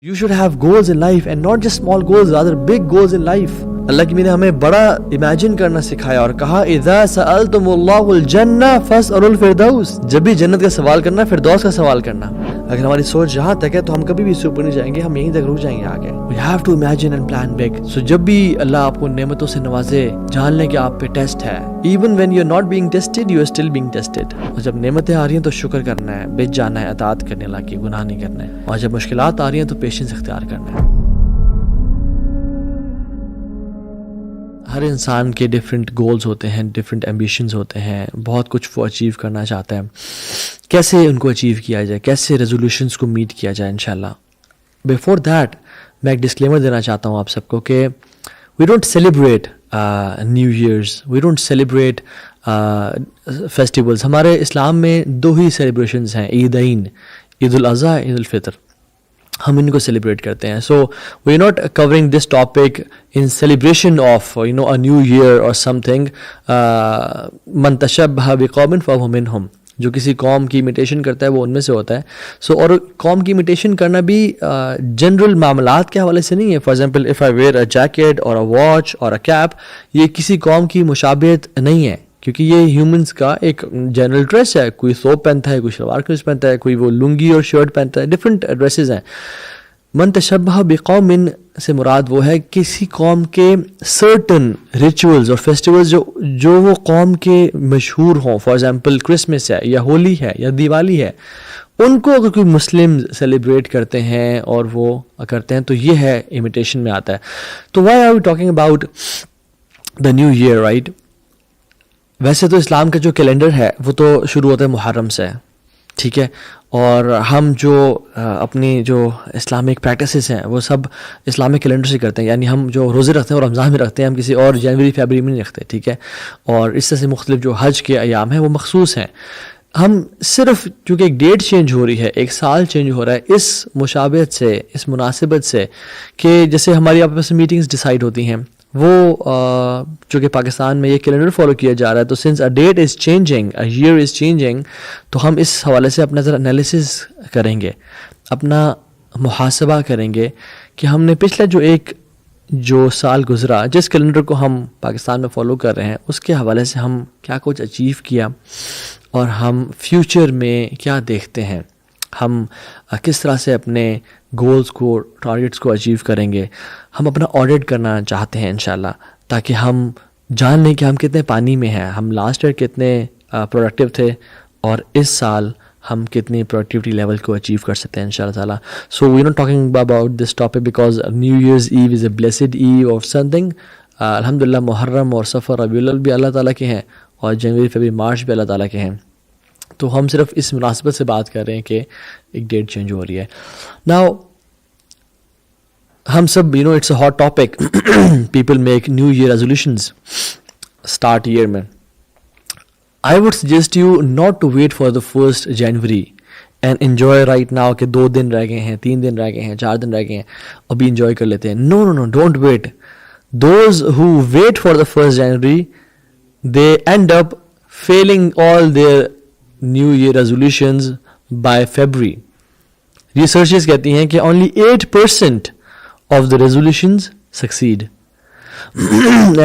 You should have goals in life and not just small goals, rather big goals in life. اللہ کی نے ہمیں بڑا imagine کرنا سکھایا اور کہا اذا سألتم اللہ الجنہ فاسألوا الفردوس، جب بھی جنت کا سوال کرنا فردوس کا سوال کرنا. اگر ہماری سوچ جہاں تک ہے تو ہم کبھی بھی اس سے اوپر نہیں جائیں گے، ہم یہیں تک رک جائیں گے آگے. We have to imagine and plan big. So جب بھی اللہ آپ کو نعمتوں سے نوازے، جان لیں کہ آپ پہ ٹیسٹ ہے. Even when you're not being tested, you are still being tested. اور جب نعمتیں آ رہی ہیں تو شکر کرنا ہے، بچ جانا ہے، اطاعت کرنے اللہ کی، گناہ نہیں کرنا ہے. اور جب مشکلات آ رہی ہیں تو پیشنس اختیار کرنا ہے. ہر انسان کے ڈفرینٹ گولز ہوتے ہیں، ڈفرینٹ ایمبیشنز ہوتے ہیں، بہت کچھ وہ اچیو کرنا چاہتا ہے. کیسے ان کو اچیو کیا جائے، کیسے ریزولوشنز کو میٹ کیا جائے انشاءاللہ. بیفور دیٹ میں ایک ڈسکلیمر دینا چاہتا ہوں آپ سب کو کہ we don't celebrate new years, we don't celebrate festivals. ہمارے اسلام میں دو ہی سیلیبریشنز ہیں، عیدین، عید الاضحیٰ، عید الفطر. ہم ان کو سیلیبریٹ کرتے ہیں. So we are not covering this topic in celebration of a new year اور سم تھنگ. من تشبہ بقوم فہو منہم، جو کسی قوم کی امیٹیشن کرتا ہے وہ ان میں سے ہوتا ہے. سو اور قوم کی امیٹیشن کرنا بھی جنرل معاملات کے حوالے سے نہیں ہے. For example if I where a jacket اور اے واچ اور اے کیپ، یہ کسی قوم کی مشابہت نہیں ہے، کیونکہ یہ ہیومنس کا ایک جنرل ڈریس ہے. کوئی ثوب پہنتا ہے، کوئی شلوار قمیض پہنتا ہے، کوئی وہ لنگی اور شرٹ پہنتا ہے، ڈفرینٹ ڈریسز ہیں. من تشبہ بقوم سے مراد وہ ہے کسی قوم کے سرٹن ریچولز اور فیسٹیولز جو وہ قوم کے مشہور ہوں. فار ایگزامپل کرسمس ہے یا ہولی ہے یا دیوالی ہے، ان کو اگر کوئی مسلم سیلیبریٹ کرتے ہیں اور وہ کرتے ہیں تو یہ ہے امیٹیشن میں آتا ہے. تو why are we talking about the new year, right? ویسے تو اسلام کا جو کیلنڈر ہے وہ تو شروع ہوتا ہے محرم سے، ٹھیک ہے. اور ہم جو اپنی جو اسلامک پریکٹسز ہیں وہ سب اسلامک کیلنڈر سے کرتے ہیں. یعنی ہم جو روزے رکھتے ہیں اور رمضان میں رکھتے ہیں، ہم کسی اور جنوری فیبری میں نہیں رکھتے، ٹھیک ہے. اور اس طرح سے مختلف جو حج کے ایام ہیں وہ مخصوص ہیں. ہم صرف چونکہ ایک ڈیٹ چینج ہو رہی ہے، ایک سال چینج ہو رہا ہے، اس مشابہت سے، اس مناسبت سے کہ جیسے ہماری آپس میں میٹنگز ڈیسائیڈ ہوتی ہیں، وہ چونکہ پاکستان میں یہ کیلنڈر فالو کیا جا رہا ہے، تو since a date is changing, a year is changing, تو ہم اس حوالے سے اپنا ذرا انالیسز کریں گے، اپنا محاسبہ کریں گے کہ ہم نے پچھلا جو سال گزرا، جس کیلنڈر کو ہم پاکستان میں فالو کر رہے ہیں، اس کے حوالے سے ہم کیا کچھ اچیو کیا اور ہم فیوچر میں کیا دیکھتے ہیں، ہم کس طرح سے اپنے گولز کو، ٹارگیٹس کو اچیو کریں گے. ہم اپنا آڈٹ کرنا چاہتے ہیں انشاءاللہ، تاکہ ہم جان لیں کہ ہم کتنے پانی میں ہیں، ہم لاسٹ ایئر کتنے پروڈکٹیو تھے اور اس سال ہم کتنی پروڈکٹیوٹی لیول کو اچیو کر سکتے ہیں انشاءاللہ تعالیٰ. So we not talking about this topic because new year's eve is a blessed eve of something. الحمدللہ محرم اور صفر ربیع الاول بھی اللہ تعالیٰ کے ہیں اور جنوری فیبری مارچ بھی اللہ تعالیٰ کے ہیں. تو ہم صرف اس مناسبت سے بات کر رہے ہیں کہ ایک ڈیٹ چینج ہو رہی ہے. ناؤ ہم سب it's a hot topic. People make new year resolutions start year میں. I would suggest you not to wait for the 1st January and enjoy right now کہ 2 دن رہ گئے ہیں، 3 دن رہ گئے ہیں، 4 دن رہ گئے ہیں، ابھی انجوائے کر لیتے ہیں. No don't wait. Those who wait for the 1st January they end up failing all their New Year resolutions by February. Researchers کہتی ہیں کہ only 8% of the resolutions succeed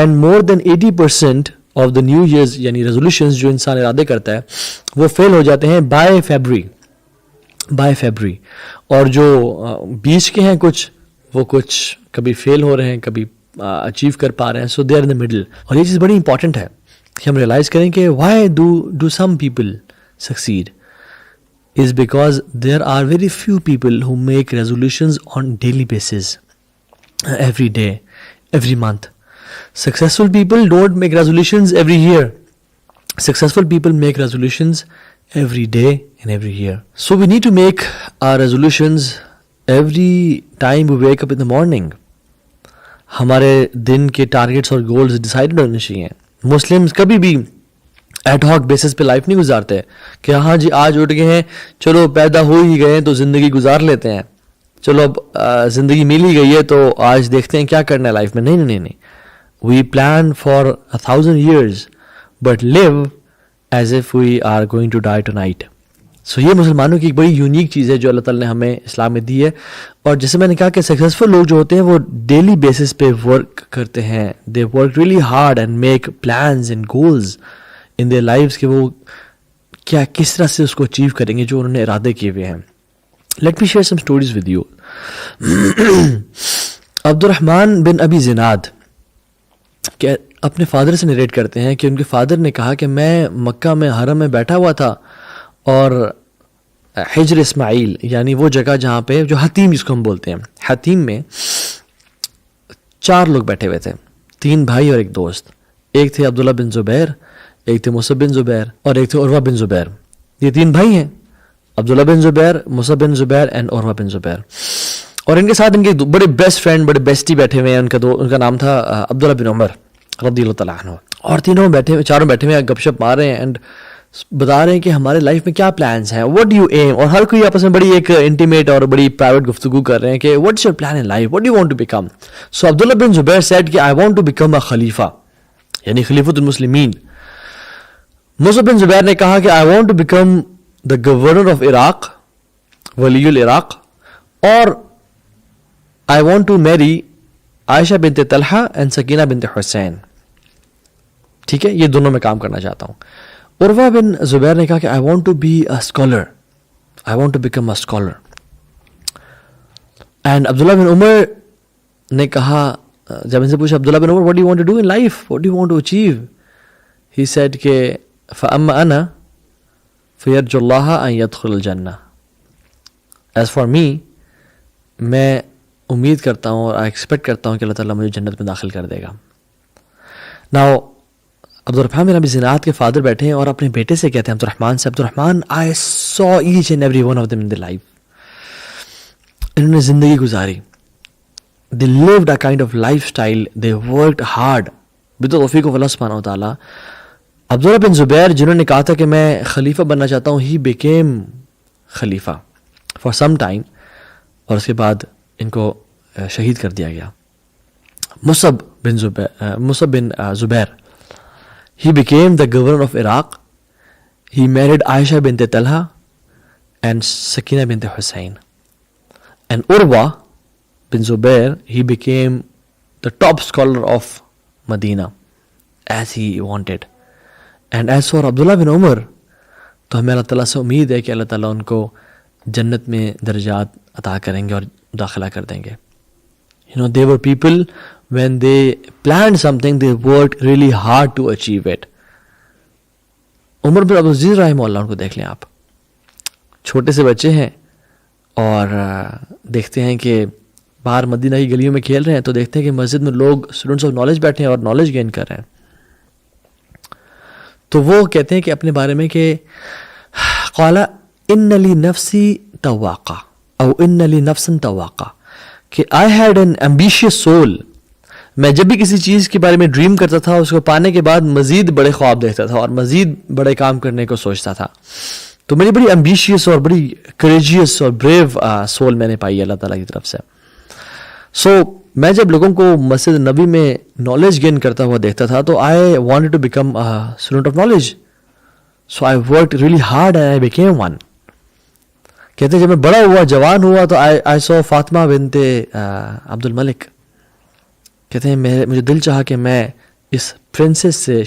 and more than 80% of the New Year's یعنی resolutions جو انسان ارادے کرتا ہے وہ فیل ہو جاتے ہیں by February. اور جو بیچ کے ہیں وہ کچھ کبھی فیل ہو رہے ہیں، کبھی اچیو کر پا رہے ہیں. so they are in the middle. اور یہ چیز بڑی امپورٹنٹ ہے کہ ہم ریئلائز کریں کہ why do some people succeed is because there are very few people who make resolutions on daily basis, every day, every month. Successful people don't make resolutions every year. Successful people make resolutions every day and every year. So we need to make our resolutions every time we wake up in the morning. ہمارے دن کے targets اور goals decide ہونے چاہیے. Muslims کبھی بھی ad hoc basis پہ life نہیں گزارتے کہ ہاں جی آج اٹھ گئے ہیں، چلو پیدا ہو ہی گئے ہیں تو زندگی گزار لیتے ہیں، چلو اب زندگی مل ہی گئی ہے تو آج دیکھتے ہیں کیا کرنا ہے لائف میں. نہیں. We plan for 1000 years but live as if we are going to die tonight. So یہ مسلمانوں کی ایک بڑی یونیک چیز ہے جو اللہ تعالیٰ نے ہمیں اسلام میں دی ہے. اور جیسے میں نے کہا کہ سکسیزفل لوگ جو ہوتے ہیں وہ ڈیلی بیسس پہ ورک کرتے ہیں. They work really hard and make plans and goals in their lives کہ وہ کیا کس طرح سے اس کو اچیو کریں گے جو انہوں نے ارادے کیے ہوئے ہیں. Let me share some stories with you. عبد الرحمن بن ابی زناد کہ اپنے فادر سے نریٹ کرتے ہیں کہ ان کے فادر نے کہا کہ میں مکہ میں حرم میں بیٹھا ہوا تھا اور حجر اسماعیل یعنی وہ جگہ جہاں پہ جو حتیم جس کو ہم بولتے ہیں, حتیم میں 4 لوگ بیٹھے ہوئے تھے, 3 بھائی اور ایک دوست. ایک تھے عبداللہ بن زبیر, ایک تھے مصعب بن زبیر اور ایک تھے عروہ بن زبیر. یہ 3 بھائی ہیں, عبداللہ بن زبیر, مصعب بن زبیر اینڈ عروہ بن زبیر. اور ان کے ساتھ ان کے بڑے بیسٹ فرینڈ, بڑے بیسٹی بیٹھے ہوئے ہیں. ان کا نام تھا عبداللہ بن عمر رضی اللہ تعالیٰ عنہ. اور چاروں بیٹھے ہوئے گپ شپ مار رہے ہیں اینڈ بتا رہے ہیں کہ ہمارے لائف میں کیا پلانس ہیں, واٹ ڈو یو ایم. اور ہر کوئی آپس میں بڑی ایک انٹیمیٹ اور بڑی پرائیویٹ گفتگو کر رہے ہیں کہ what is your plan in life, what do you want to become. So Abdullah bin Zubair said کہ I want to become a khalifa یعنی خلیفۃ المسلمین. مصعب بن زبیر نے کہا کہ I want to become the governor of Iraq, ولی العراق, اور آئی وانٹ ٹو میری عائشہ بنت طلحہ اینڈ سکینہ بنت حسین. ٹھیک ہے, یہ دونوں میں کام کرنا چاہتا ہوں. عروہ بن زبیر نے کہا کہ I want to be a scholar, I want to become a scholar. And Abdullah bin Umar نے کہا, جب ان سے پوچھا عبداللہ بن عمر what do you want to do in life, what do you want to achieve, he said کہ فَأَمَّا أَنَا فَيَرْجُ اللَّهَ أَن يَدْخُلَ الْجَنَّةَ. as for me, میں امید کرتا ہوں اور ایکسپیکٹ کرتا ہوں کہ اللہ تعالیٰ مجھے جنت میں داخل کر دے گا. Now عبد الرحمن بن ابی زناد کے فادر بیٹھے ہیں اور اپنے بیٹے سے کہتے ہیں عبد الرحمن سے, عبد الرحمن I saw each and every one of them in their life. انہوں نے زندگی گزاری, they lived a kind of lifestyle, they worked hard with the توفیق of اللہ سبحانہ و تعالیٰ. عبداللہ بن زبیر جنہوں نے کہا تھا کہ میں خلیفہ بننا چاہتا ہوں, he became خلیفہ for some time, اور اس کے بعد ان کو شہید کر دیا گیا. مصعب بن زبیر he became the governor of Iraq. He married Aisha bint Talha and Sakina bint Hussein. And Urwa bin Zubair, he became the top scholar of Medina as he wanted. And as for Abdullah bin Umar, تو ہمیں اللہ تعالیٰ سے امید ہے کہ اللہ تعالیٰ ان کو جنت میں درجات عطا کریں گے اور داخلہ کر دیں گے. You know, they were people, when they planned something, they worked really hard to achieve it. عمر بن عبدالعزیز رحمہ اللہ, ان کو دیکھ لیں آپ, چھوٹے سے بچے ہیں اور دیکھتے ہیں کہ باہر مدینہ کی گلیوں میں کھیل رہے ہیں تو دیکھتے ہیں کہ مسجد میں لوگ اسٹوڈنٹس آف نالج بیٹھے ہیں اور نالج گین کر رہے ہیں. تو وہ کہتے ہیں کہ اپنے بارے میں کہ قال ان لی نفسی تواقع او ان لی نفسا تواقع, کہ I had an ambitious soul. میں جب بھی کسی چیز کے بارے میں ڈریم کرتا تھا, اس کو پانے کے بعد مزید بڑے خواب دیکھتا تھا اور مزید بڑے کام کرنے کو سوچتا تھا. تو میری بڑی ایمبیشیس اور بڑی کریجیس اور بریو سول میں نے پائی اللہ تعالیٰ کی طرف سے. سو میں جب لوگوں کو مسجد نبی میں نالج گین کرتا ہوا دیکھتا تھا تو I wanted to become student of knowledge. So I worked really hard and I became one. کہتے ہیں جب میں بڑا ہوا, جوان ہوا, تو آئی سو فاطمہ بنت عبد الملک. کہتے ہیں مجھے دل چاہا کہ میں اس پرنسس سے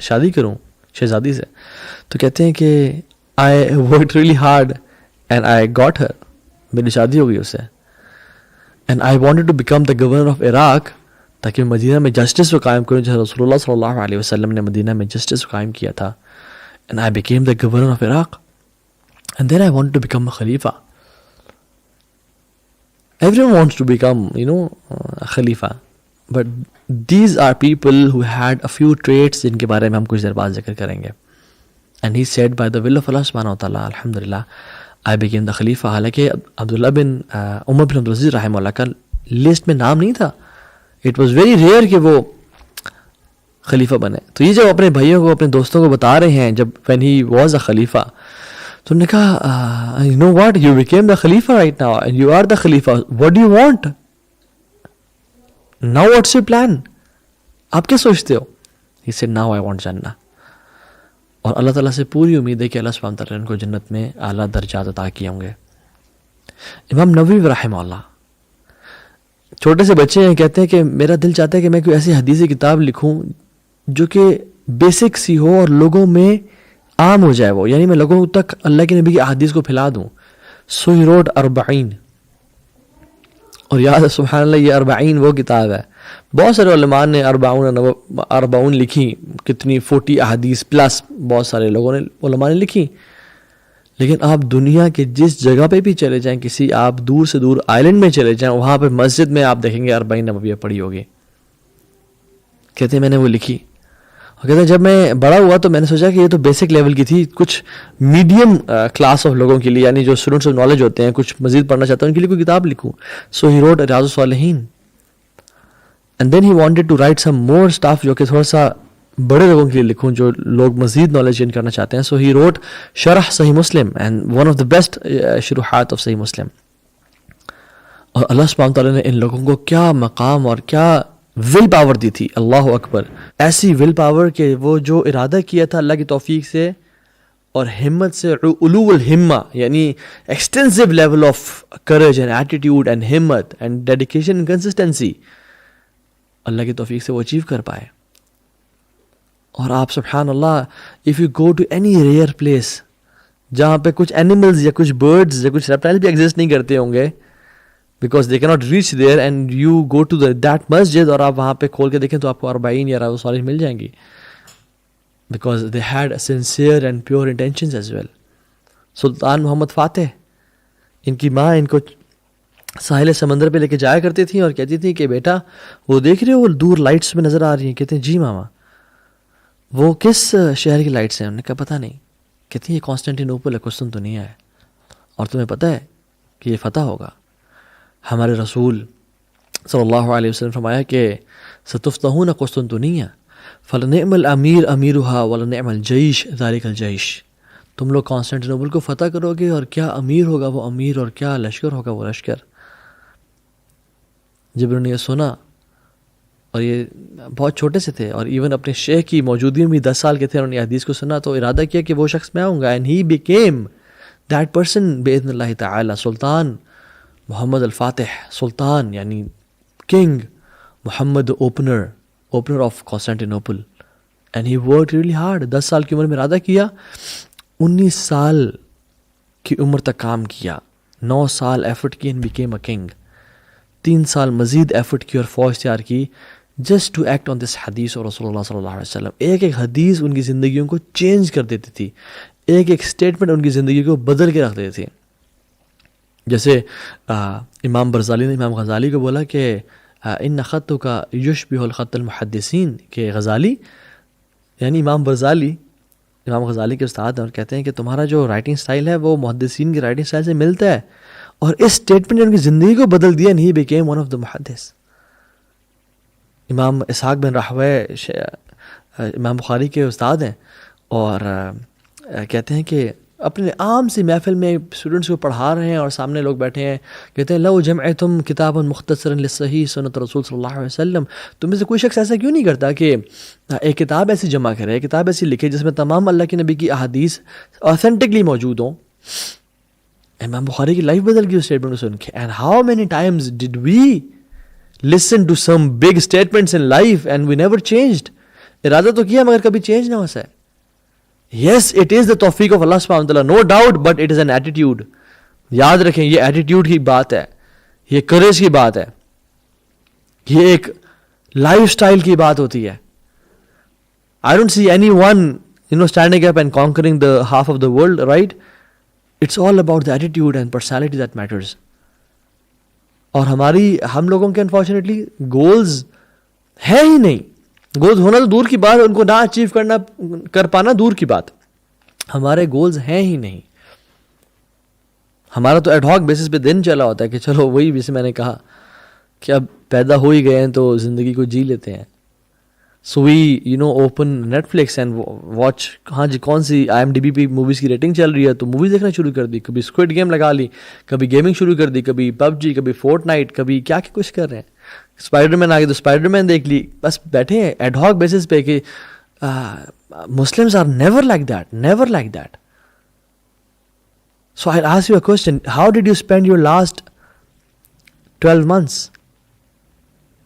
شادی کروں, شہزادی سے. تو کہتے ہیں کہ I worked really hard and I got her, میری شادی ہو گئی اس سے. And I wanted to become the governor of Iraq, تاکہ میں مدینہ میں جسٹس کو قائم کروں جیسے رسول اللہ صلی اللہ علیہ وسلم نے مدینہ میں جسٹس کو قائم کیا تھا. And I became the governor of Iraq. And then I wanted to become a Khalifa. Everyone wants to become, a Khalifa. But these are people who had a few traits جن کے بارے میں ہم کچھ دیر بعد ذکر کریں گے. And he said by the will of Allah subhanahu wa ta'ala, alhamdulillah, I became the Khalifa. حالانکہ عبداللہ بن عمر بن عبدالعزیز رحمہ اللہ کا لسٹ میں نام نہیں تھا. It was very rare کہ وہ خلیفہ بنے. تو یہ جب اپنے بھائیوں کو, اپنے دوستوں کو بتا رہے ہیں, جب when he was a Khalifa, تو انہوں نے کہا you know what, you became the Khalifa right now and you are the Khalifa, what do you want now, what's your plan, آپ کیا سوچتے ہو. He said now I want Jannah. اور اللہ تعالیٰ سے پوری امید ہے کہ اللہ سبحانہ تعالیٰ ان کو جنت میں اعلیٰ درجات عطا کیے ہوں گے. امام نووی رحمہ اللہ چھوٹے سے بچے ہیں, کہتے ہیں کہ میرا دل چاہتا ہے کہ میں کوئی ایسی حدیثی کتاب لکھوں جو کہ بیسک سی ہو اور لوگوں میں عام ہو جائے وہ, یعنی میں لوگوں تک اللہ کے نبی کی احادیث کو پھیلا دوں. سو ہی روٹ 40, اور یاد ہے سبحان اللہ یہ 40 وہ کتاب ہے. بہت سارے علماء نے 40 لکھی, کتنی 40 احادیث پلس بہت سارے لوگوں نے علماء نے لکھی. لیکن آپ دنیا کے جس جگہ پہ بھی چلے جائیں, کسی آپ دور سے دور آئلینڈ میں چلے جائیں, وہاں پہ مسجد میں آپ دیکھیں گے 40 نبویہ پڑھی ہوگی. کہتے ہیں میں نے وہ لکھی, اور کہتے ہیں جب میں بڑا ہوا تو میں نے سوچا کہ یہ تو بیسک لیول کی تھی, کچھ میڈیم کلاس آف لوگوں کے لیے, یعنی جو اسٹوڈنٹس آف نالج ہوتے ہیں, کچھ مزید پڑھنا چاہتے ہیں, ان کے لیے کوئی کتاب لکھوں. So he wrote Riyad us Salihin, and then he wanted to write some more stuff, جو کہ تھوڑا سا بڑے لوگوں کے لیے لکھوں جو لوگ مزید نالج گین کرنا چاہتے ہیں. سو he wrote Sharh Sahih Muslim, and one of the best شروحات آف صحیح مسلم. اور اللہ سبحانہ تعالیٰ نے ان لوگوں کو کیا مقام اور کیا ول پاور دی تھی, اللہ اکبر. ایسی ول پاور کہ وہ جو ارادہ کیا تھا اللہ کی توفیق سے اور ہمت سے, علو الہمہ یعنی extensive level of courage and attitude and ہمت اینڈ ڈیڈیکیشن اینڈ کنسسٹنسی, اللہ کی توفیق سے وہ اچیو کر پائے. اور آپ سبحان اللہ, if you go to any rare place جہاں پہ کچھ اینیملز یا کچھ برڈز یا کچھ ریپٹائل بھی ایگزسٹ نہیں کرتے ہوں گے, because they key not reach there, and you go to that مسجد, اور آپ وہاں پہ کھول کے دیکھیں تو آپ کو 40 یا ریاض الصالحین مل جائیں گی, because they had sincere and pure intentions as well. Sultan Muhammad Fatih, ان کی ماں ان کو ساحل سمندر پہ لے کے جایا کرتی تھیں اور کہتی تھی کہ بیٹا وہ دیکھ رہے ہو وہ دور لائٹس میں نظر آ رہی ہیں؟ کہتے ہیں جی ماما. وہ کس شہر کی لائٹس ہیں؟ انہوں نے کہا پتہ نہیں. کہتی ہیں یہ کانسٹینٹینوپل ہے, قسطنطنیہ ہے, اور تمہیں پتہ ہے کہ یہ فتح ہوگا. ہمارے رسول صلی اللہ علیہ وسلم فرمایا کہ ستفتحون قسطنطنیہ فلنعم الامیر امیرھا ولنعم الجیش ذالک الجیش. تم لوگ کانسٹینٹینوپل کو فتح کرو گے, اور کیا امیر ہوگا وہ امیر, اور کیا لشکر ہوگا وہ لشکر. جب انہوں نے یہ سنا, اور یہ بہت چھوٹے سے تھے, اور ایون اپنے شیخ کی موجودگی میں بھی 10 سال کے تھے, انہوں نے حدیث کو سنا تو ارادہ کیا کہ وہ شخص میں آؤں گا. And he became that person باذن اللہ تعالی, سلطان محمد الفاتح, سلطان یعنی king Muhammad opener of Constantinople. And he worked really hard. 10 سال کی عمر میں ارادہ کیا, 19 سال کی عمر تک کام کیا, 9 سال ایفرٹ کی, اینڈ بیکیم اے کنگ. 3 سال مزید ایفرٹ کی اور فوج تیار کی, جسٹ ٹو ایکٹ آن دس حدیث اور رسول اللہ صلی اللہ علیہ وسلم. ایک ایک حدیث ان کی زندگیوں کو چینج کر دیتی تھی, ایک ایک اسٹیٹمنٹ ان کی زندگی کو بدل کے رکھ دیتی تھی. جیسے امام برزالی نے امام غزالی کو بولا کہ ان خطک یشبہ الخط المحدثین, کہ غزالی یعنی امام غزالی کے استاد ہیں, اور کہتے ہیں کہ تمہارا جو رائٹنگ سٹائل ہے وہ محدثین کی رائٹنگ سٹائل سے ملتا ہے. اور اس اسٹیٹمنٹ نے ان کی زندگی کو بدل دیا. نہیں بیکیم ون آف دا محدث. امام اسحاق بن راہوے امام بخاری کے استاد ہیں, اور کہتے ہیں کہ اپنے عام سی محفل میں اسٹوڈنٹس کو پڑھا رہے ہیں اور سامنے لوگ بیٹھے ہیں, کہتے ہیں لو جمعتم کتابا مختصرا للصحیح سنت رسول صلی اللہ علیہ وسلم, تم میں سے کوئی شخص ایسا کیوں نہیں کرتا کہ ایک کتاب ایسی جمع کرے, ایک کتاب ایسی لکھے جس میں تمام اللہ کے نبی کی احادیث آتھینٹکلی موجود ہوں. امام بخاری کی لائف بدل گئی اس اسٹیٹمنٹ کو سن کے. And how many times did we listen to some big statements in life and we never changed. ارادہ تو کیا مگر کبھی چینج نہ ہو سکے. یس اٹ از دا توفیق آف اللہ سبحانہ وتعالی, no doubt, but it is an attitude. یاد رکھیں یہ ایٹیٹیوڈ کی بات ہے, یہ کریج کی بات ہے, یہ ایک لائف سٹائل کی بات ہوتی ہے. I don't see anyone standing up and conquering the half of the world, right. It's all about the attitude and personality that matters. اور ہم لوگوں کے انفارچونیٹلی گولز ہے ہی نہیں. گولز ہونا تو دور کی بات, ان کو نہ اچیو کر پانا دور کی بات. ہمارے گولز ہیں ہی نہیں. ہمارا تو ایڈ ہاک بیسس پہ دن چلا ہوتا ہے کہ چلو وہی, جیسے میں نے کہا کہ اب پیدا ہو ہی گئے ہیں تو زندگی کو جی لیتے ہیں. So we open Netflix and watch, ہاں جی کون سی IMDb پہ موویز کی ریٹنگ چل رہی ہے تو موویز دیکھنا شروع کر دی. کبھی اسکوئڈ گیم لگا لی, کبھی گیمنگ شروع کر دی, کبھی PUBG, کبھی فورٹ نائٹ, کبھی کیا کچھ کر رہے ہیں. اسپائڈر مین آ گئی تو اسپائڈر مین دیکھ لی. بس بیٹھے ہیں ایڈ ہاک بیسس پہ کہ Muslims are never like that, never like that. So I'll ask you a question. How did you spend your last 12 months?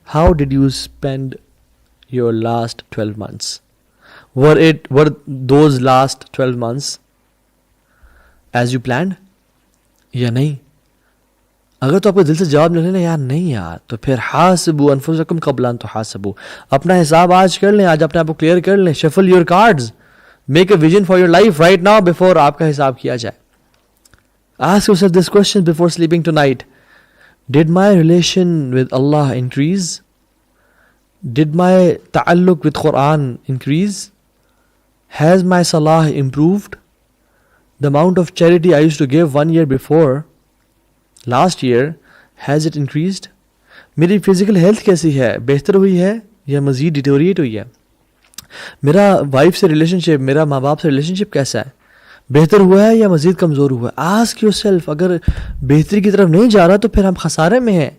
How did you spend your last 12 months? Were those last 12 months as you planned یا نہیں؟ اگر تو آپ کو دل سے جواب ملے نا یار نہیں یار، تو پھر حاسبوا انفسکم قبل ان تحاسبوا، اپنا حساب آج کر لیں، آج اپنے آپ کو کلیئر کر لیں. Shuffle your cards, make a vision for your life right now before آپ کا حساب کیا جائے. Ask yourself this question before sleeping tonight. Did my relation with Allah increase? Did my ta'alluq with Quran increase? Has my salah improved? The amount of charity I used to give 1 year before, last year, has it increased? میری physical health کیسی ہے؟ بہتر ہوئی ہے یا مزید deteriorate ہوئی ہے؟ میرا وائف سے ریلیشن شپ، میرا ماں باپ سے ریلیشن شپ کیسا ہے؟ بہتر ہوا ہے یا مزید کمزور ہوا ہے؟ Ask your self. اگر بہتری کی طرف نہیں جا رہا تو پھر ہم خسارے میں ہیں.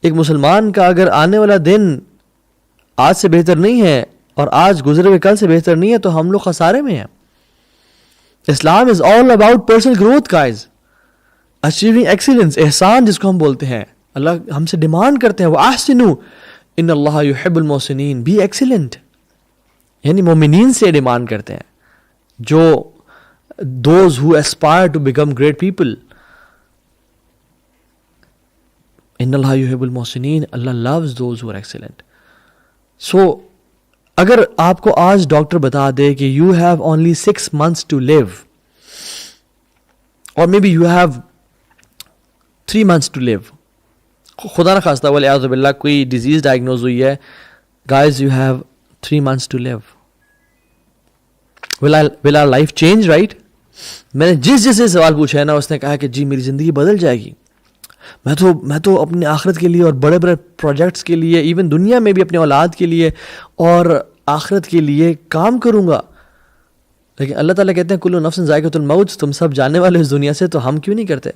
ایک مسلمان کا اگر آنے والا دن آج سے بہتر نہیں ہے اور آج گزرے ہوئے کل سے بہتر نہیں ہے تو ہم لوگ خسارے میں ہیں. Islam is all about personal growth guys, achieving excellence. احسان جس کو ہم بولتے ہیں، اللہ ہم سے ڈیمانڈ کرتے ہیں وہ احسنوا ان اللہ یحب المحسنین، بی ایکسیلنٹ. یعنی مومنین سے ڈیمانڈ کرتے ہیں، جو those who aspire to become great people. ان اللہ یحب المحسنین، اللہ loves those who are excellent. So اگر آپ کو آج ڈاکٹر بتا دے کہ you have only 6 months to live or maybe you have 3 months to live, خدا نہ خواستہ والعیاذ باللہ کوئی ڈیزیز ڈائگنوز ہوئی ہے، guys you have 3 months to live. Will our life change, right? میں نے جس سے سوال پوچھا ہے نا اس نے کہا کہ جی میری زندگی بدل جائے گی، میں تو اپنی آخرت کے لیے اور بڑے بڑے پروجیکٹس کے لیے، ایون دنیا میں بھی اپنے اولاد کے لیے اور آخرت کے لیے کام کروں گا. لیکن اللہ تعالیٰ کہتے ہیں کل نفس ذائقۃ الموت، تم سب جانے والے اس دنیا سے، تو ہم کیوں نہیں کرتے؟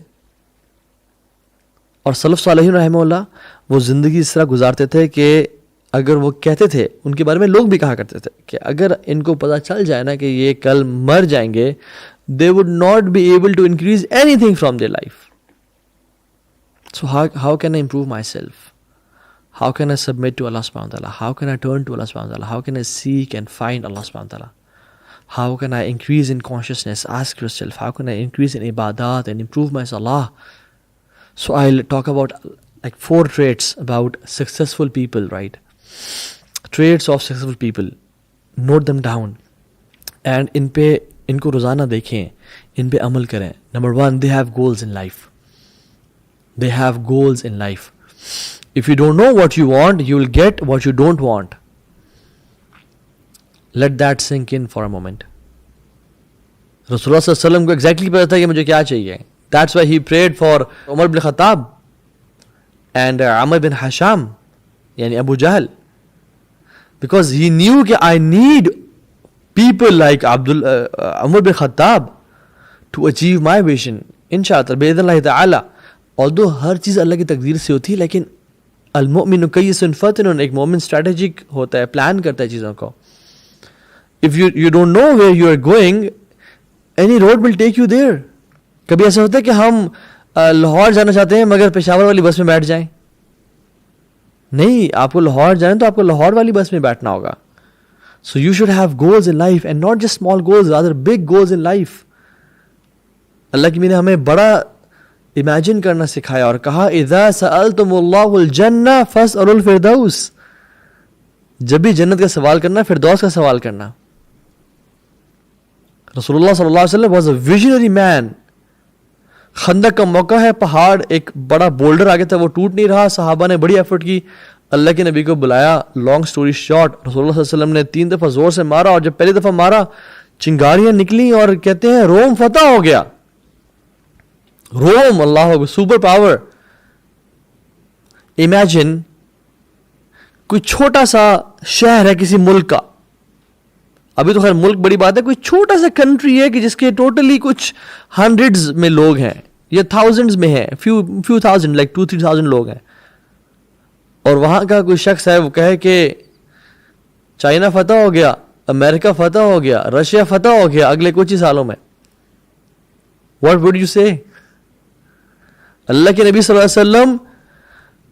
اور سلف صالحین رحمہ اللہ وہ زندگی اس طرح گزارتے تھے کہ اگر وہ کہتے تھے، ان کے بارے میں لوگ بھی کہا کرتے تھے کہ اگر ان کو پتہ چل جائے نا کہ یہ کل مر جائیں گے، they would not be able to increase anything from their life. So how can I improve myself? How can I submit to Allah subhanahu wa ta'ala? How can I turn to Allah subhanahu wa ta'ala? How can I seek and find Allah subhanahu wa ta'ala? How can I increase in consciousness? Ask yourself, how can I increase in ibadat and improve my salah? So I'll talk about like 4 traits about successful people, right? Traits of successful people. Note them down. And ان کو روزانہ دیکھیں، ان پہ عمل کریں. Number 1, they have goals in life. They have goals in life. If you don't know what you want, you will get what you don't want. Let that sink in for a moment. رسول اللہ صلی اللہ علیہ وسلم کو exactly پتا تھا کہ مجھے کیا چاہیے. That's why he prayed for عمر بن خطاب and عمر بن حشام یعنی ابو جہل, because he knew کہ I need people like Umar bin Khattab to achieve my vision. انشاءاللہ باذن اللہ تعالی. although ہر چیز اللہ کی تقدیر سے ہوتی ہے، لیکن المؤمن کیس فطن، ایک مومن اسٹریٹجک ہوتا ہے، پلان کرتا ہے چیزوں کو. if you don't know where you are going, any road will take you there. کبھی ایسا ہوتا ہے کہ ہم لاہور جانا چاہتے ہیں مگر پشاور والی بس میں بیٹھ جائیں. نہیں، آپ کو لاہور جائیں تو آپ کو لاہور والی بس میں بیٹھنا ہوگا. So you should have goals in life and not just small goals, rather big goals in life. اللہ کی نے ہمیں بڑا امیجن کرنا سکھایا اور کہا اذا سألتم اللہ الجنہ فاسألوا الفردوس. جب بھی جنت کا سوال کرنا، فردوس کا سوال کرنا. رسول اللہ صلی اللہ علیہ وسلم was a visionary man. خندق کا موقع ہے، پہاڑ ایک بڑا بولڈر آگے تھا، وہ ٹوٹ نہیں رہا، صحابہ نے بڑی ایفرٹ کی، اللہ کے نبی کو بلایا. لانگ سٹوری شارٹ، رسول اللہ صلی اللہ علیہ وسلم نے 3 دفعہ زور سے مارا، اور جب پہلی دفعہ مارا چنگاریاں نکلی اور کہتے ہیں روم فتح ہو گیا. روم، اللہ سپر پاور. امیجن کوئی چھوٹا سا شہر ہے کسی ملک کا، ابھی تو خیر ملک بڑی بات ہے، کوئی چھوٹا سا کنٹری ہے کہ جس کے ٹوٹلی کچھ ہنڈریڈز میں لوگ ہیں یا تھاؤزنڈز میں ہیں، فیو تھاؤزنڈ لائک 2-3,000 لوگ ہیں، اور وہاں کا کوئی شخص ہے وہ کہے کہ چائنا فتح ہو گیا، امریکہ فتح ہو گیا, رشیا فتح ہو گیا اگلے کچھ ہی سالوں میں, واٹ وڈ یو سے؟ اللہ کے نبی صلی اللہ علیہ وسلم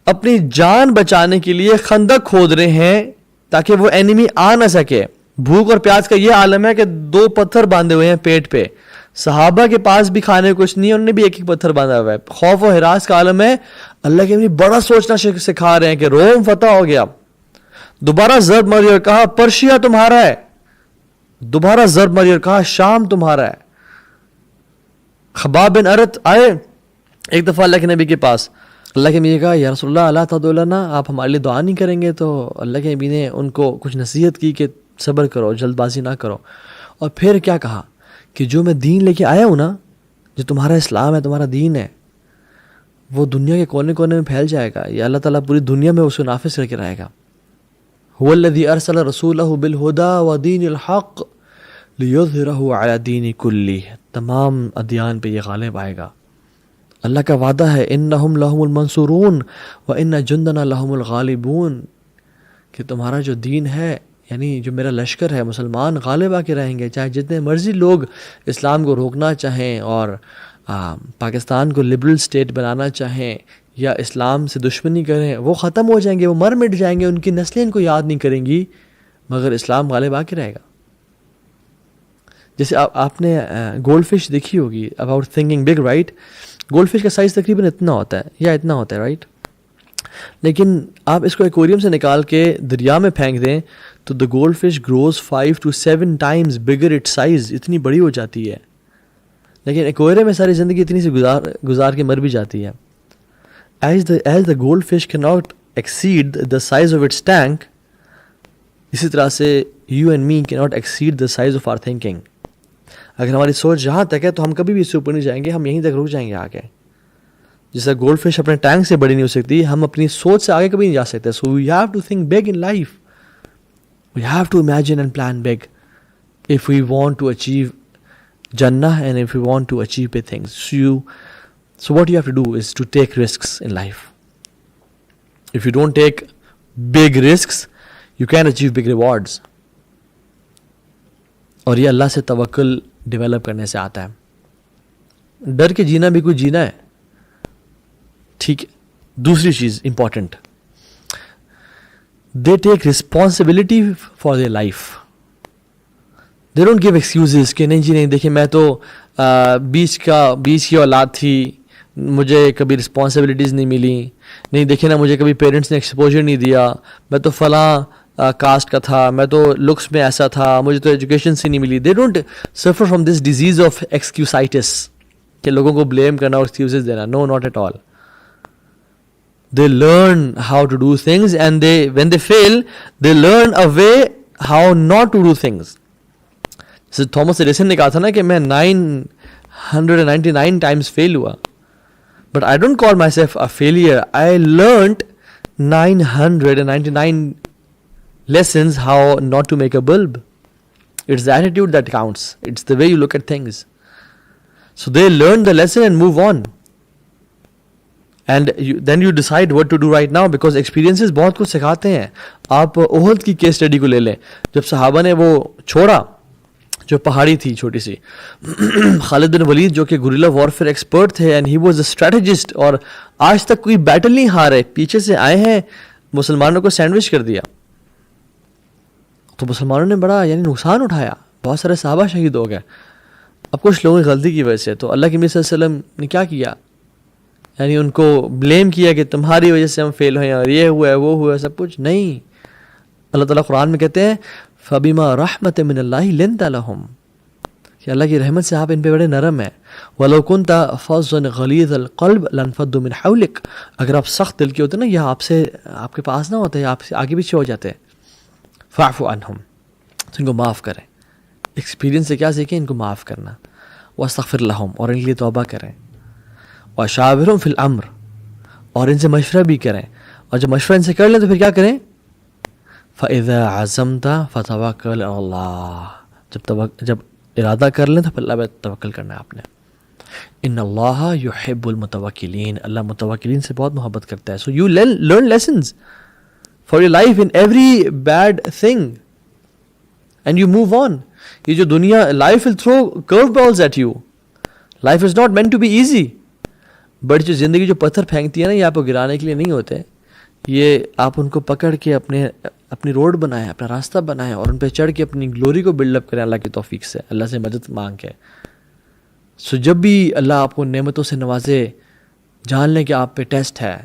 اپنی جان بچانے کے لیے خندق کھود رہے ہیں تاکہ وہ اینیمی آ نہ سکے. بھوک اور پیاس کا یہ عالم ہے کہ 2 پتھر باندھے ہوئے ہیں پیٹ پہ. صحابہ کے پاس بھی کھانے کو کچھ نہیں, انہوں نے بھی ایک ایک پتھر باندھا ہوا ہے. خوف و ہراس کا عالم ہے. اللہ کے نبی بڑا سوچنا سکھا رہے ہیں کہ روم فتح ہو گیا. دوبارہ ضرب ماری اور کہا پرشیا تمہارا ہے. دوبارہ ضرب ماری اور کہا شام تمہارا ہے. خباب بن ارت آئے ایک دفعہ اللہ کے نبی کے پاس. اللہ کے نبی نے کہا یا رسول اللہ اللہ تدعو لنا, آپ ہمارے لیے دعا نہیں کریں گے؟ تو اللہ کے نبی نے ان کو کچھ نصیحت کی کہ صبر کرو, جلد بازی نہ کرو. اور پھر کیا کہا کہ جو میں دین لے کے آیا ہوں نا, جو تمہارا اسلام ہے, تمہارا دین ہے, وہ دنیا کے کونے کونے میں پھیل جائے گا. یا اللہ تعالیٰ پوری دنیا میں اس کو نافذ کر کے رہے گا. هو الذی ارسل رسولہ بالہدی ودین الحق لیظہرہ علی الدین کلہ, تمام ادیان پہ یہ غالب آئے گا. اللہ کا وعدہ ہے انہم لہم المنصورون وان جندنا لہم الغالبون, کہ تمہارا جو دین ہے, یعنی جو میرا لشکر ہے, مسلمان غالب آ کے رہیں گے. چاہے جتنے مرضی لوگ اسلام کو روکنا چاہیں اور پاکستان کو لبرل سٹیٹ بنانا چاہیں یا اسلام سے دشمنی کریں, وہ ختم ہو جائیں گے, وہ مر مٹ جائیں گے, ان کی نسلیں ان کو یاد نہیں کریں گی, مگر اسلام غالب آ کے رہے گا. جیسے آپ نے گولڈ فش دیکھی ہوگی, about thinking big, right? Gold fish کا سائز تقریباً اتنا ہوتا ہے یا اتنا ہوتا ہے, رائٹ؟ لیکن آپ اس کو ایکویریم سے نکال کے دریا میں پھینک دیں تو the gold fish grows 5 to 7 times bigger its size, اتنی بڑی ہو جاتی ہے. لیکن ایکویریم میں ساری زندگی اتنی سی گزار کے مر بھی جاتی ہے. As the goldfish cannot exceed the size of its tank, اسی طرح سے you and me cannot exceed the size of our thinking. اگر ہماری سوچ جہاں تک ہے تو ہم کبھی بھی اس سے اوپر نہیں جائیں گے, ہم یہیں تک رک جائیں گے آگے. جیسا گولڈ فش اپنے ٹینک سے بڑی نہیں ہو سکتی, ہم اپنی سوچ سے آگے کبھی نہیں جا سکتے. So we have to think big in life. We have to imagine and plan big if we want to achieve Jannah and if we want to achieve big things. So what you have to do is to take risks in life. If you don't take big risks, you can't achieve big rewards. اور یہ اللہ سے توکل develop کرنے سے آتا ہے. ڈر کے جینا بھی کوئی جینا ہے, ٹھیک ہے. دوسری چیز important, they take responsibility for their life. They don't give excuses کہ نہیں جی نہیں, دیکھیں میں تو 20 کی اولاد تھی, مجھے کبھی رسپانسبلٹیز نہیں ملی, نہیں دیکھیں نا مجھے کبھی پیرنٹس نے ایکسپوجر نہیں دیا, میں تو فلاں کاسٹ کا تھا, میں تو لکس میں ایسا تھا, مجھے تو ایجوکیشن سے نہیں ملی. They don't suffer from this disease of excusitis کہ لوگوں کو بلیم کرنا اور ایکسکیوزز دینا. No, not at all. They learn how to do things and when they fail, they learn a way how not to do things. جیسے Thomas Edison نے کہا تھا نا کہ میں 999 times فیل ہوا, but I don't call myself a failure. I learned 999 lessons how not to make a bulb. It's the attitude that counts. It's the way you look at things. So they learn the lesson and move on. And then you decide what to do right now, because experiences بہت کچھ سکھاتے ہیں. آپ احد کی case study کو لے لیں, جب صحابہ نے وہ چھوڑا جو پہاڑی تھی چھوٹی سی, خالد بن ولید جو کہ گوریلا وارفیئر ایکسپرٹ تھے, and he was a strategist, اور آج تک کوئی بیٹل نہیں ہارے, پیچھے سے آئے ہیں, مسلمانوں کو سینڈوچ کر دیا. تو مسلمانوں نے بڑا یعنی نقصان اٹھایا, بہت سارے صحابہ شہید ہو گئے. اب کچھ لوگوں کی غلطی کی وجہ سے تو اللہ کے نبی صلی اللہ علیہ وسلم نے کیا کیا, یعنی ان کو بلیم کیا کہ تمہاری وجہ سے ہم فیل ہوئے ہیں اور یہ ہوا ہے وہ ہوا ہے, سب کچھ نہیں. اللہ تعالیٰ قرآن میں کہتے ہیں فَبِمَا رَحْمَةٍ مِّنَ اللَّهِ لِنْتَ لَهُمْ, کہ اللہ کی رحمت سے آپ ان پہ بڑے نرم ہیں. وَلَوْ كُنْتَ فَظًّا غَلِيظَ الْقَلْبِ لَانفَضُّوا مِنْ حَوْلِكَ, اگر آپ سخت دل کے ہوتے نا, یہ آپ کے پاس نہ ہوتے, آپ سے آگے پیچھے ہو جاتے. فَاعْفُ عَنْهُمْ, تو ان کو معاف کریں. ایکسپیرینس سے کیا سیکھیں, ان کو معاف کرنا. وَاسْتَغْفِرْ لَهُمْ, اور ان کے لیے توبہ کریں. وَشَاوِرْهُمْ فِي الْأَمْرِ, اور ان سے مشورہ بھی کریں, اور جب مشورہ ان سے کر لیں تو پھر کیا کریں, فَإِذَا عَزَمْتَ فَتَوَكَّلْ عَلَى اللَّهِ, جب ارادہ کر لیں تو پھر اللہ پہ توکل کرنا ہے آپ نے. إِنَّ اللَّهَ يُحِبُّ الْمُتَوَكِّلِينَ, اللہ متوکلین سے بہت محبت کرتا ہے. So you learn lessons for your life in every bad thing. and you move on. یہ جو دنیا, life will throw curveballs at you. Life is not meant to be easy. But جو زندگی جو پتھر پھینکتی ہے نا, یہ آپ کو گرانے کے لیے نہیں ہوتے, یہ آپ ان کو پکڑ کے اپنی روڈ بنائیں, اپنا راستہ بنائیں, اور ان پہ چڑھ کے اپنی گلوری کو بلڈ اپ کریں اللہ کی توفیق سے, اللہ سے مدد مانگ کے. سو جب بھی اللہ آپ کو نعمتوں سے نوازے, جان لیں کہ آپ پہ ٹیسٹ ہے.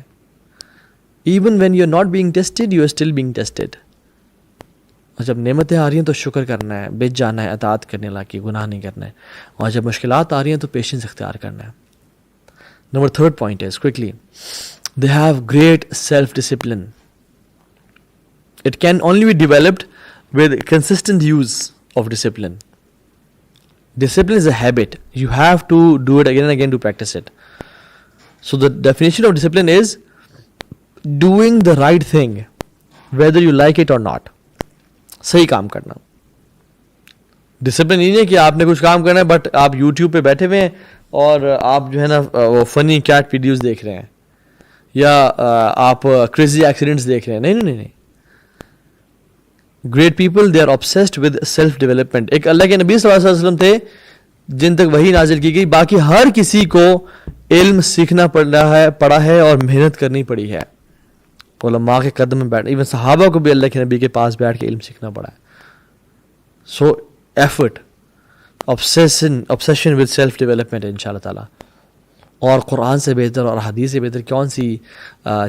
Even when you are not being tested, you are still being tested. اور جب نعمتیں آ رہی ہیں تو شکر کرنا ہے, بچ جانا ہے, اطاعت کرنے اللہ کی, گناہ نہیں کرنا ہے. اور جب مشکلات آ رہی ہیں تو پیشنس اختیار کرنا ہے. Number third point is, quickly, they have great self-discipline. It can only be developed with consistent use of discipline. Discipline is a habit. You have to do it again and again to practice it. So the definition of discipline is doing the right thing, whether you like it or not. صحیح کام کرنا. Discipline یہ نہیں ہے کہ آپ نے کچھ کام کرنا ہے بٹ آپ یوٹیوب پہ بیٹھے ہوئے ہیں اور آپ جو ہے نا وہ فنی کیٹ ویڈیوز دیکھ رہے ہیں, یا آپ کریزی ایکسیڈنٹس دیکھ رہے ہیں. نہیں نہیں نہیں. Great people, they are obsessed with self development. ایک اللہ کے نبی صلی اللہ علیہ وسلم تھے جن تک وحی نازل کی گئی, باقی ہر کسی کو علم سیکھنا پڑا ہے اور محنت کرنی پڑی ہے. علماء کے قدم میں بیٹھ, ایون صحابہ کو بھی اللہ کے نبی کے پاس بیٹھ کے علم سیکھنا پڑا ہے. So effort, obsession with self development ان شاء اللہ تعالیٰ. اور قرآن سے بہتر اور حدیث سے بہتر کون سی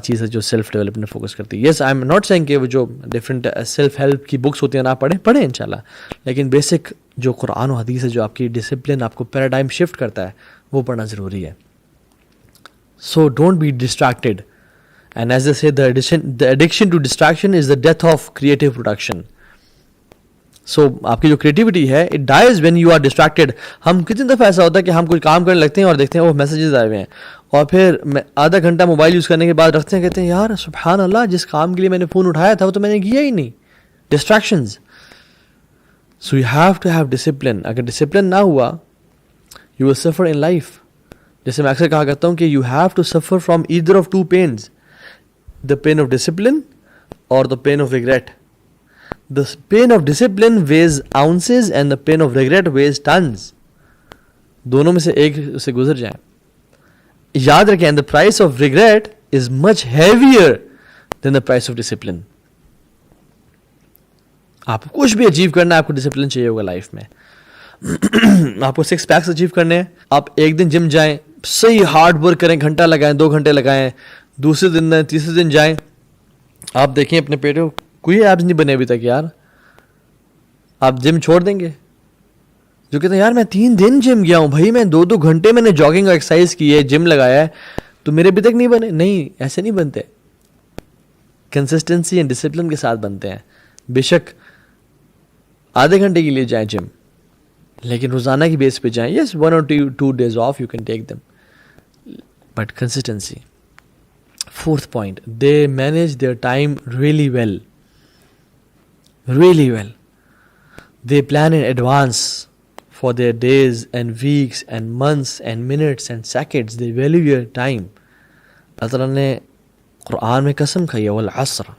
چیز ہے جو سیلف ڈیولپمنٹ فوکس کرتی ہے. یس, آئی ایم ناٹ سینگ کہ وہ جو ڈفرینٹ سیلف ہیلپ کی بکس ہوتی ہیں نہ پڑھیں ان شاء اللہ, لیکن بیسک جو قرآن و حدیث ہے جو آپ کی ڈسپلن, آپ کو پیراڈائم شفٹ کرتا ہے, وہ پڑھنا ضروری ہے. So don't be distracted, and as I say the addiction to distraction is the death of creative production. سو آپ کی جو کریٹیوٹی ہے it dies when you are distracted. ہم کتنی دفعہ ایسا ہوتا ہے کہ ہم کوئی کام کرنے لگتے ہیں اور دیکھتے ہیں وہ میسیجز آئے ہوئے ہیں, اور پھر آدھا گھنٹہ موبائل یوز کرنے کے بعد رکھتے ہیں, کہتے ہیں یار سبحان اللہ, جس کام کے لیے میں نے فون اٹھایا تھا وہ تو میں نے کیا ہی نہیں. Distractions. So you have to have discipline. اگر ڈسپلن نہ ہوا یو ول سفر ان لائف. جیسے میں اکثر کہا کرتا ہوں کہ you have to suffer from either of two pains, the pain of discipline اور the pain of regret. The pain of discipline weighs ounces and the pain of regret weighs tons. دونوں میں سے ایک سے گزر جائیں. یاد رکھیں, the price of regret is much heavier than the price of discipline. آپ کو کچھ بھی اچیو کرنا ہے, آپ کو ڈسپلن چاہیے ہوگا لائف میں. آپ کو 6 پیکس اچیو کرنے ہیں, آپ ایک دن جم جائیں, صحیح ہارڈ ورک کریں, گھنٹہ لگائیں, 2 گھنٹے لگائیں, دوسرے دن تیسرے دن جائیں, آپ دیکھیں اپنے پیٹ کو کوئی ایبس نہیں بنے ابھی تک یار, آپ جم چھوڑ دیں گے. جو کہتے ہیں یار میں 3 دن جم گیا ہوں بھائی, میں 2 گھنٹے میں نے جاگنگ اور ایکسرسائز کی ہے, جم لگایا ہے, تو میرے ابھی تک نہیں بنے. نہیں, ایسے نہیں بنتے. کنسسٹنسی اینڈ ڈسپلن کے ساتھ بنتے ہیں. بے شک آدھے گھنٹے کے لیے جائیں جم, لیکن روزانہ کی بیس پہ جائیں. یس, 1 or 2 days off you can take them, but consistency. 4th point, they manage their time really well. Really well. They plan in advance for their days and weeks and months and minutes and seconds. They value your time. اللہ تعالیٰ نے قرآن میں قسم کھائی ہے, والعصر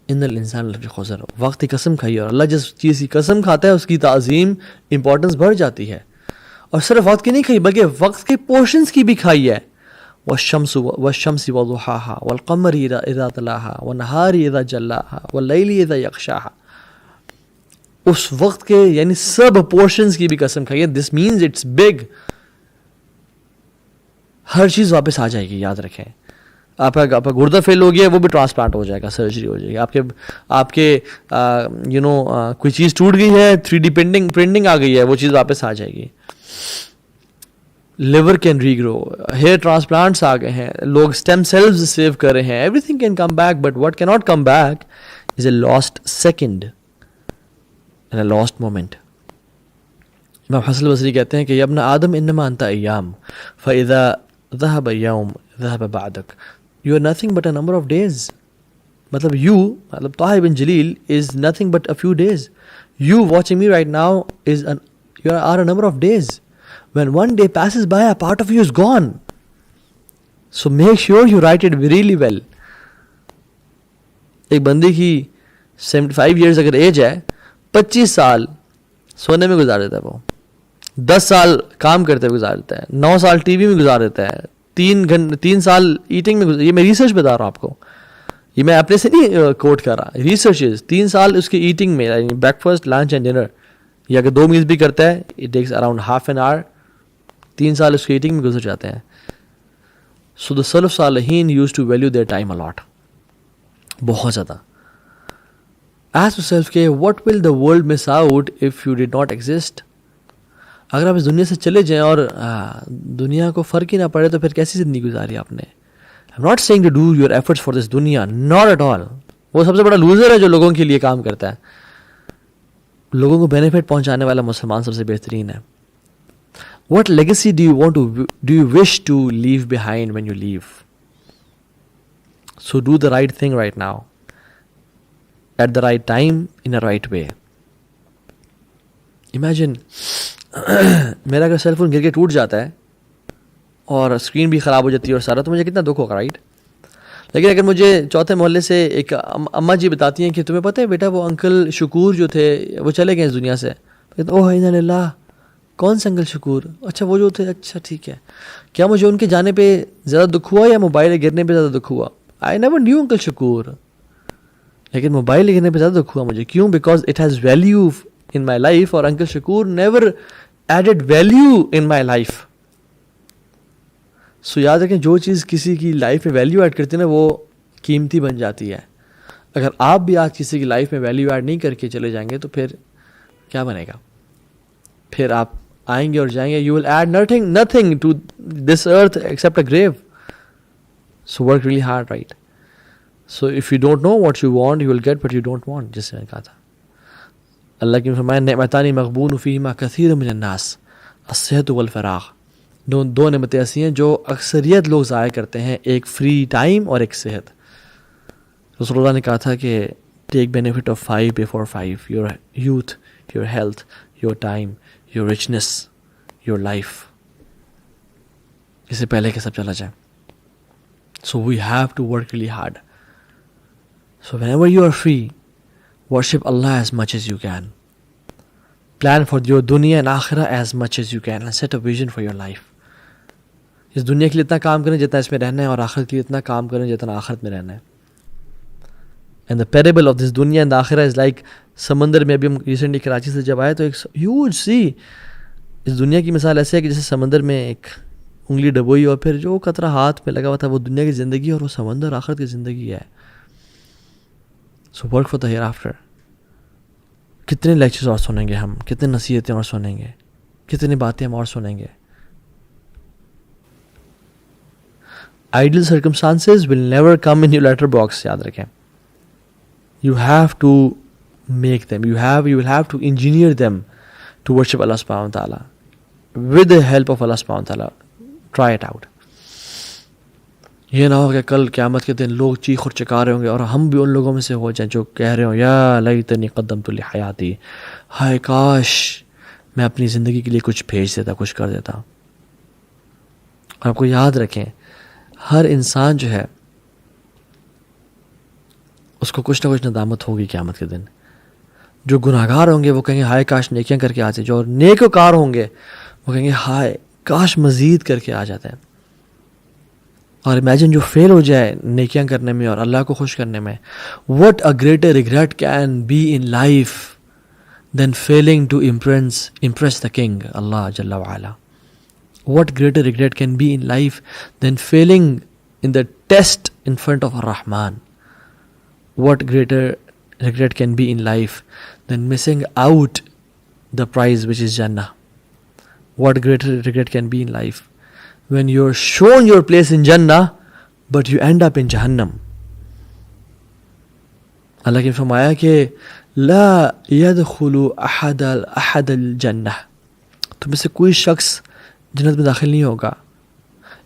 ان الانسان لفی خسر. وقت کی قسم کھائی ہے, اور اللہ جس چیز کی قسم کھاتا ہے اس کی تعظیم, امپورٹنس بڑھ جاتی ہے. اور صرف وقت کی نہیں کھائی بلکہ وقت کے پورشنز کی بھی کھائی ہے. والشمس وضحاها والقمر اذا تلاها والنهار اذا جلاها والليل اذا يغشاها. اس وقت کے یعنی سب پورشنز کی بھی قسم کھائی ہے. دس مینز اٹس بگ. ہر چیز واپس آ جائے گی, یاد رکھیں. آپ کا گردہ فیل ہو گیا, وہ بھی ٹرانسپلانٹ ہو جائے گا, سرجری ہو جائے گی. آپ کے کوئی چیز ٹوٹ گئی ہے, 3D پرنٹنگ آ گئی ہے, وہ چیز واپس آ جائے گی. Liver can regrow, hair transplants آ گئے ہیں, لوگ اسٹیم سیلز سیو کر رہے ہیں. Everything can come back, but what can not come back is a lost second and a lost moment. امام حسن البصری کہتے ہیں کہ یا ابن آدم انما انت ایام فاذا ذهب یوم ذهب بعدک. You are nothing but a number of days. مطلب طاہا بن جلیل is nothing but a few days. You watching me right now you are a number of days. When one day passes by, a part of you is gone. So make sure you write it really well. ایک بندے کی 75 years اگر age ہے 25 سال سونے میں گزار دیتا ہے وہ, 10 سال کام کرتے ہوئے گزار دیتا ہے, 9 سال ٹی وی میں گزار دیتا ہے, 3 سال ایٹنگ میں یہ میں ریسرچ بتا رہا ہوں آپ کو, یہ میں اپنے سے نہیں کوٹ کر رہا, ریسرچ 3 سال اس کی ایٹنگ میں, break fast lunch and dinner, یا اگر 2 میلز بھی کرتا ہے it takes around half an hour, 3 سال اس کی ایٹنگ میں گزر جاتے ہیں. سو دا سلف صالحین use to value their time a lot, بہت زیادہ. Ask yourself کہ what will the world miss out if you did not exist. اگر آپ اس دنیا سے چلے جائیں اور دنیا کو فرق ہی نہ پڑے تو پھر کیسی زندگی گزاری آپ نے. I'm not saying to do your efforts for this دنیا, not at all. وہ سب سے بڑا لوزر ہے جو لوگوں کے لیے کام کرتا ہے. لوگوں کو بینیفٹ پہنچانے والا مسلمان سب سے بہترین ہے. What legacy do you wish to leave behind when you leave? So do the right thing right now, at the right time, in a right way. Imagine میرا اگر سیل فون گر کے ٹوٹ جاتا ہے اور اسکرین بھی خراب ہو جاتی ہے اور سارا, تو مجھے کتنا دکھ ہوگا, رائٹ. لیکن اگر مجھے چوتھے محلے سے ایک اماں جی بتاتی ہیں کہ تمہیں پتہ ہے بیٹا وہ انکل شکور جو تھے وہ چلے گئے اس دنیا سے, اوہ انا للہ, کون سے انکل شکور, اچھا وہ جو تھے, اچھا ٹھیک ہے. کیا مجھے ان کے جانے پہ زیادہ دکھ ہوا یا موبائل گرنے پہ زیادہ دکھ ہوا؟ I never knew uncle Shakoor, لیکن موبائل گرنے پہ زیادہ دکھ ہوا مجھے. کیوں؟ Because it has value in my life, اور uncle Shakoor never added value in my life. So یاد رکھیں جو چیز کسی کی لائف میں ویلیو ایڈ کرتی ہے نا وہ قیمتی بن جاتی ہے. اگر آپ بھی آج کسی کی لائف میں ویلیو ایڈ نہیں کر کے چلے جائیں گے تو پھر کیا بنے گا؟ پھر آپ آئیں گے اور جائیں گے, you will add nothing to this earth except a grave. So work really hard, right. So if you don't know what you want you will get but you don't want, جس سے میں نے کہا تھا. اللہ کی فرمایا نعمتان مغبون فیہما کثیر من الناس الصحت والفراغ. دو نعمتیں ایسی ہیں جو اکثریت لوگ ضائع کرتے ہیں, ایک فری ٹائم اور ایک صحت. رسول اللہ نے کہا تھا کہ ٹیک benefit of 5 before 5, your youth, your health, your time, your richness, your life. اس سے پہلے کہ سب چلا جائے. So we have to work really hard. So whenever you are free, worship Allah as much as you can. Plan for your dunya and akhirah as much as you can and set a vision for your life. اس دنیا کے لیے اتنا کام کریں جتنا اس میں رہنا ہے, اور آخرت کے لیے اتنا کام کریں جتنا آخرت میں رہنا ہے. And the parable of this dunya and the akhirah is like سمندر میں. ابھی ہم ریسنٹلی کراچی سے جب آئے تو ایک ہیوج سی, اس دنیا کی مثال ایسے ہے کہ جیسے سمندر میں ایک انگلی ڈبوئی اور پھر جو قطرہ ہاتھ پہ لگا ہوا تھا وہ دنیا کی زندگی, اور وہ سمندر آخرت کی زندگی ہے. So work for the hereafter. کتنے لیکچرز اور سنیں گے ہم, کتنے نصیحتیں اور سنیں گے, کتنی باتیں ہم اور سنیں گے. Ideal circumstances will never come in your letter box, یاد رکھیں. You have to make them, you will have to engineer them to worship Allah subhanahu wa ta'ala with the help of Allah subhanahu wa ta'ala. Try it out. یہ نہ ہو کہ کل قیامت کے دن لوگ چیخ اور چکا رہے ہوں گے اور ہم بھی ان لوگوں میں سے ہو جائیں جو کہہ رہے ہوں یا لیتنی قدمت لحیاتی, ہائے کاش میں اپنی زندگی کے لیے کچھ بھیج دیتا, کچھ کر دیتا. آپ کو یاد رکھیں ہر انسان جو ہے اس کو کچھ نہ کچھ ندامت ہوگی قیامت کے دن. جو گناہگار ہوں گے وہ کہیں گے ہائے کاش نیکیاں کر کے آ جائے, جو نیکوکار ہوں گے وہ کہیں گے ہائے کاش مزید کر کے آ جاتے ہیں. اور امیجن جو فیل ہو جائے نیکیاں کرنے میں اور اللہ کو خوش کرنے میں, what a greater regret can be in life than failing to impress the king Allah Jalla wa Ala. What greater regret can be in life than failing in the test in front of Ar-Rahman. What greater regret can be in life than missing out the prize which is Jannah. What greater regret can be in life when you're shown your place in Jannah but you end up in Jahannam. اللہ نے فرمایا کہ لا يدخل احد الجنہ, تم میں سے کوئی شخص جنت میں داخل نہیں ہوگا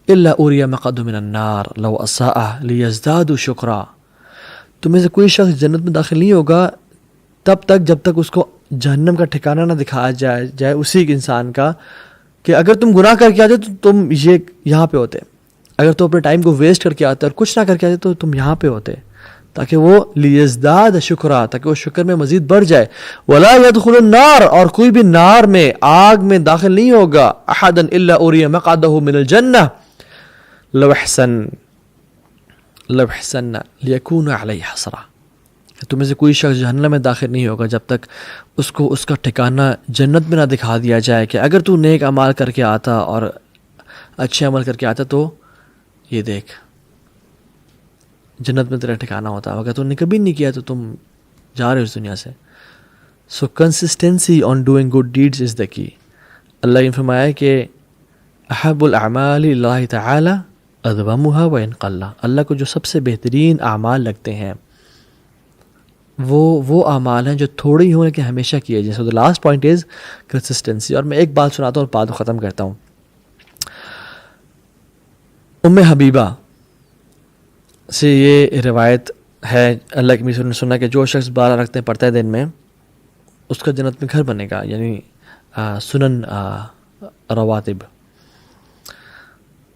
الا اوری مقعده من النار لو اساء ليزداد شکرا. تم میں سے کوئی شخص جنت میں داخل نہیں ہوگا تب تک جب تک اس کو جہنم کا ٹھکانہ نہ دکھایا جائے اسی انسان کا کہ اگر تم گناہ کر کے آتے تو تم یہاں پہ ہوتے, اگر تو اپنے ٹائم کو ویسٹ کر کے آتے اور کچھ نہ کر کے آتے تو تم یہاں پہ ہوتے. تاکہ وہ لیزداد شکرا، تاکہ وہ شکر میں مزید بڑھ جائے. ولا يدخل النار، اور کوئی بھی نار میں، آگ میں داخل نہیں ہوگا. احدا الا اوری مقعده من الجنہ لو احسن لیکون علیہ حسرہ. تمہیں سے کوئی شخص جہنم میں داخل نہیں ہوگا جب تک اس کو اس کا ٹھکانہ جنت میں نہ دکھا دیا جائے کہ اگر تو نیک اعمال کر کے آتا اور اچھے عمل کر کے آتا تو یہ دیکھ جنت میں تیرا ٹھکانہ ہوتا. اگر تو نے کبھی نہیں کیا تو تم جا رہے ہو اس دنیا سے. So consistency on doing good deeds is the key. اللہ نے فرمایا کہ احب الاعمال اللہ تعالی ادومها وان قل. اللہ کو جو سب سے بہترین اعمال لگتے ہیں وہ اعمال ہیں جو تھوڑے ہی ہوں لیکن ہمیشہ کیے جائیں. So the last point is consistency. اور میں ایک بات سناتا ہوں اور بات کو ختم کرتا ہوں. ام حبیبہ سے یہ روایت ہے، اللہ کے رسول نے سنا کہ جو شخص 12 رکعتیں پڑھتا ہے دن میں اس کا جنت میں گھر بنے گا. یعنی سنن رواتب،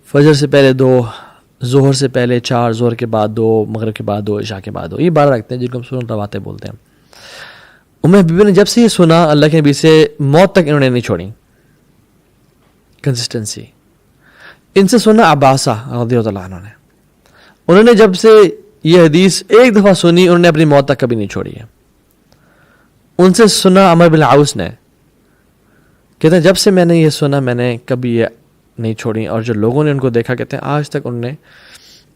فجر سے پہلے 2، ظہر سے پہلے 4، ظہر کے بعد 2، مغرب کے بعد 2، عشاء کے بعد 2. یہ 12 رکھتے ہیں جن کو ہم سنن رواتب بولتے ہیں. ام حبیبہ نے جب سے یہ سنا اللہ کے نبی سے، موت تک انہوں نے نہیں چھوڑی کنسسٹنسی. ان سے سنا عباسہ رضی اللہ عنہ نے، انہوں نے جب سے یہ حدیث ایک دفعہ سنی انہوں نے اپنی موت تک کبھی نہیں چھوڑی ہے. ان سے سنا عمر بن العاص نے، کہتے ہیں جب سے میں نے یہ سنا میں نے کبھی یہ نہیں چھوڑی. اور جو لوگوں نے ان کو دیکھا کہتے ہیں آج تک انہوں نے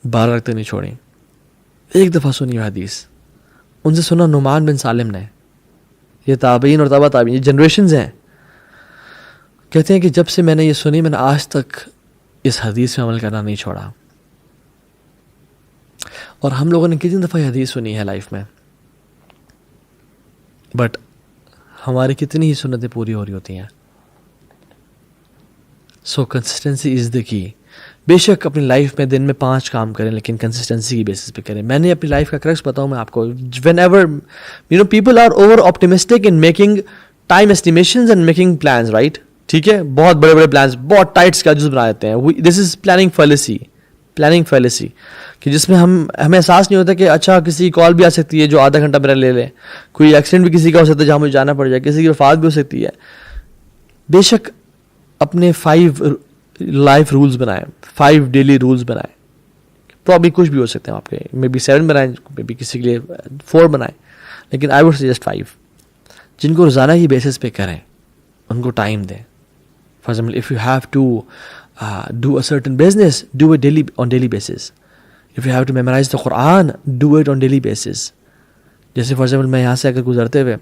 12 رکعتیں نہیں چھوڑی. ایک دفعہ سنی یہ حدیث. ان سے سنا نعمان بن سالم نے. یہ تابعین اور تابع تابعین، یہ جنریشنز ہیں. کہتے ہیں کہ جب سے میں نے یہ سنی میں نے آج تک اس حدیث میں عمل کرنا نہیں چھوڑا. اور ہم لوگوں نے کتنی دفعہ یہ حدیث سنی ہے لائف میں، بٹ ہماری کتنی ہی سنتیں پوری ہو رہی ہوتی ہیں. سو کنسسٹنسی از دا کی. بے شک اپنی لائف میں دن میں 5 کام کریں لیکن کنسسٹنسی کی بیسس پہ کریں. میں نے اپنی لائف کا کریکٹ بتاؤں میں آپ کو، whenever people are over optimistic in making time estimations and making plans, right? ٹھیک ہے، بہت بڑے بڑے پلانس، بہت ٹائٹ اسکیڈولز بنا دیتے ہیں. دس از پلاننگ فیلیسی کہ جس میں ہمیں احساس نہیں ہوتا کہ اچھا کسی کال بھی آ سکتی ہے جو آدھا گھنٹہ میرا لے لے، کوئی ایکسیڈنٹ بھی کسی کا ہو سکتا ہے جہاں مجھے جانا پڑ جائے، کسی کی وفات بھی ہو سکتی ہے. بے شک اپنے 5 لائف رولز بنائیں، 5 ڈیلی رولز بنائیں. پرابلی کچھ بھی ہو سکتے ہیں آپ کے، مے بی 7 بنائیں، مے بی کسی کے لیے 4 بنائیں، لیکن آئی وڈ سجیسٹ 5 جن کو روزانہ کی بیسس پہ کریں، ان کو ٹائم دیں. For example if you have to do a certain business, do it daily on daily basis. If you have to memorize the Quran, do it on daily basis. جیسے for example میں یہاں سے اگر گزرتے ہوئے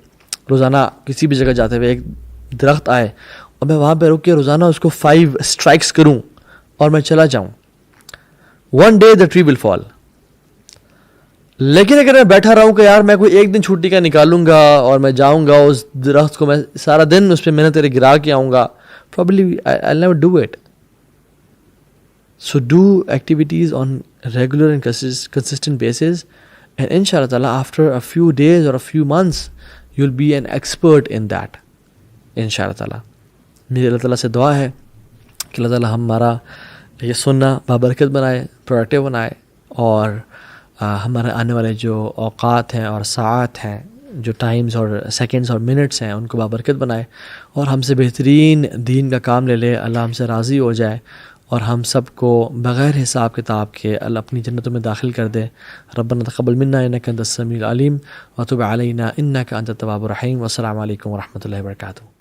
روزانہ کسی بھی جگہ جاتے ہوئے ایک درخت آئے اور میں وہاں پہ رک کے روزانہ اس کو 5 اسٹرائکس کروں اور میں چلا جاؤں، one day the tree will fall. لیکن اگر میں بیٹھا رہوں کہ یار میں کوئی ایک دن چھٹی کا نکالوں گا اور میں جاؤں گا اس درخت کو میں سارا دن اس پہ محنت تیرے گرا کے آؤں گا، probably I'll never do it. So do activities on regular and consistent basis, and inshallah ta'ala after a few days or a few months you'll be an expert in that inshallah ta'ala. میری اللہ تعالیٰ سے دعا ہے کہ اللہ تعالیٰ ہمارا یہ سننا بابرکت بنائے، پروڈکٹیو بنائے، اور ہمارے آنے والے جو اوقات ہیں اور ساعات ہیں، جو ٹائمز اور سیکنڈز اور منٹس ہیں، ان کو بابرکت بنائے اور ہم سے بہترین دین کا کام لے لے. اللہ ہم سے راضی ہو جائے اور ہم سب کو بغیر حساب کتاب کے اللہ اپنی جنتوں میں داخل کر دے. ربنا تقبل منا انک انت السمیع العلیم وتب علینا انک انت التواب الرحیم. والسلام علیکم ورحمۃ اللہ وبرکاتہ.